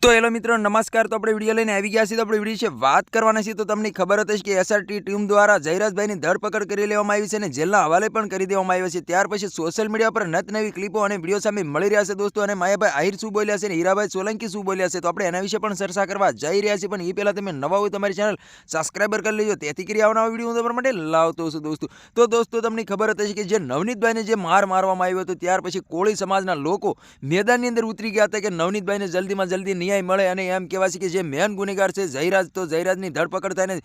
તો હેલો મિત્રો નમસ્કાર। તો આપણે વિડીયો લઈને આવી ગયા છીએ। તો આપણે વિડીયો છે વાત કરવાના છીએ। તો તમને ખબર હતી કે એસઆરટી ટીમ દ્વારા જયરાજભાઈની ધરપકડ કરી લેવામાં આવી છે અને જેલના હવાલે પણ કરી દેવામાં આવ્યા છે। ત્યાર પછી સોશિયલ મીડિયા પર નવી ક્લિપો અને વિડીયો સામે મળી રહ્યા છે દોસ્તો। અને માયાભાઈ આહિર શું બોલ્યા છે અને હીરાભાઈ સોલંકી શું બોલ્યા છે, તો આપણે એના વિશે પણ ચર્ચા કરવા જઈ રહ્યા છીએ। પણ એ પહેલા તમે નવા હોય તમારી ચેનલ સબસ્ક્રાઈબર કરી લેજો, તેથી કરી આવનારા વિડીયો હું તમારા માટે લાવતો છું દોસ્તો। તો દોસ્તો તમને ખબર હતી કે જે નવનીતભાઈને જે માર મારવામાં આવ્યો હતો, ત્યાર પછી કોળી સમાજના લોકો મેદાનની અંદર ઉતરી ગયા હતા કે નવનીતભાઈને જલ્દીમાં જલ્દી ન્યાય મળે। અને એમ કહેવાય છે કે જે મેન ગુનેગાર છે જયરાજ, તો જયરાજની ધરપકડ થઈને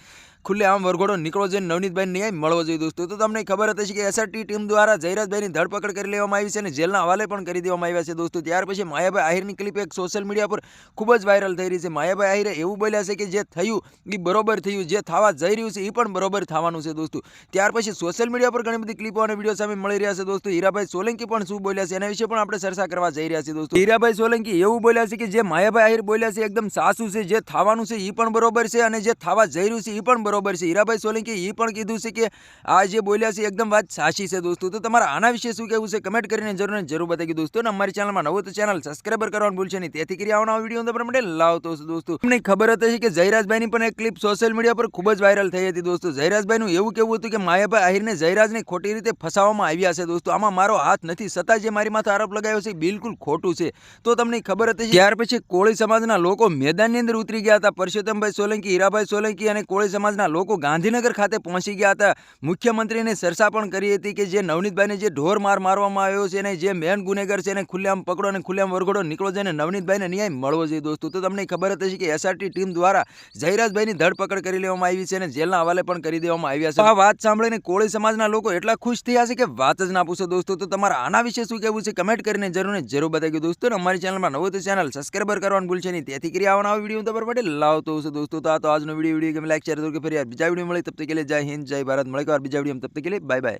ખુલ્લે આમ વરઘોડો નીકળવો જોઈએ, નવનીતભાઈને ન્યાય મળવો જોઈએ દોસ્તો। તો તમને ખબર હતી કે એસઆરટી ટીમ દ્વારા જયરાજભાઈની ધરપકડ કરી લેવામાં આવી છે અને જેલના હવાલે પણ કરી દેવામાં આવ્યા છે દોસ્તો। ત્યાર પછી માયાભાઈ આહિરની ક્લિપ એક સોશિયલ મીડિયા પર ખૂબ જ વાયરલ થઈ રહી છે। માયાભાઈ આહિરે એવું બોલ્યા છે કે જે થયું એ બરોબર થયું, જે થવા જઈ રહ્યું છે એ પણ બરોબર થવાનું છે દોસ્તો। ત્યાર પછી સોશિયલ મીડિયા પર ઘણી બધી ક્લિપો અને વિડીયો સામે મળી રહ્યા છે દોસ્તો। હીરાભાઈ સોલંકી પણ શું બોલ્યા છે એના વિશે પણ આપણે ચર્ચા કરવા જઈ રહ્યા છીએ દોસ્તો। હીરાભાઈ સોલંકી એવું બોલ્યા છે કે જે માયાભાઈ આહિર બોલ્યા છે એકદમ સાચું છે, જે થવાનું છે એ પણ બરોબર છે અને જે થવા જઈ રહ્યું છે એ પણ બરોબર છે। હીરાભાઈ સોલંકી એ પણ કીધું છે કે આ જે બોલ્યા છે એકદમ વાત સાચી છે દોસ્તો। તો તમારા આના વિશે શું કહેવું છે કમેન્ટ કરીને જરૂર બતાવી દોસ્તો। અને અમારી ચેનલમાં નવો તો ચેનલ સબસ્ક્રાઈબર કરવાનું ભૂલશો નહીં, તેથી કરી આવવાનો વિડીયો તમારા માટે લાવતો છું દોસ્તો। તમને ખબર હતી કે જયરાજભાઈની પણ એક ક્લિપ સોશિયલ મીડિયા પર ખૂબ જ વાયરલ થઈ હતી દોસ્તો। જયરાજભાઈનું એવું કહેવું હતું કે માયાભાઈ આહિરને જયરાજને ખોટી રીતે ફસાવવામાં આવ્યા છે દોસ્તો। આમાં મારો હાથ નથી, છતાં જે મારી માથે આરોપ લગાવ્યો છે બિલકુલ ખોટું છે। તો તમને ખબર હતી ત્યાર પછી કોળી સમાજના લોકો મેદાનની અંદર ઉતરી ગયા હતા। પરસોત્તમભાઈ સોલંકી, હીરાભાઈ સોલંકી અને કોળી સમાજના લોકો ગાંધીનગર ખાતે પહોંચી ગયા હતા। મુખ્યમંત્રીને ચર્ચા પણ કરી હતી કે જે નવનીતભાઈને જે ઢોર મારવામાં આવ્યો છે અને જે મેન ગુનેગાર છે એને ખુલ્લેઆમ પકડો અને ખુલ્લેઆમ વરઘોડો નીકળો જાય અને નવનીતભાઈને ન્યાય મળવો જોઈએ દોસ્તો। તો તમને ખબર હતી કે એસઆરટી ટીમ દ્વારા જયરાજભાઈની ધરપકડ કરી લેવામાં આવી છે અને જેલના હવાલે પણ કરી દેવામાં આવ્યા છે। આ વાત સાંભળીને કોળી સમાજના લોકો એટલા ખુશ થયા છે કે વાત જ ના પૂછો દોસ્તો। તો તમારા આના વિશે શું કહેવું છે કમેન્ટ કરીને જરૂર બતાવી દોસ્તો। અને અમારી ચેનલમાં નવો તો ચેનલ સબસ્ક્રાઈબર કરવાનું ભૂલશે નહીં, તેથી કરી આવવાનો વિડીયો તમારા માટે લાવતો હશે દોસ્તો। તો આ તો આજનો વિડીયો ગમે લાઈક શેર જરૂર કે ફરી બીજા વિડીયો મળે, તબ તક के लिए जय हिंद जय भारत। મળે બીજા વિડીયો, તબ તક के लिए बाय बाय।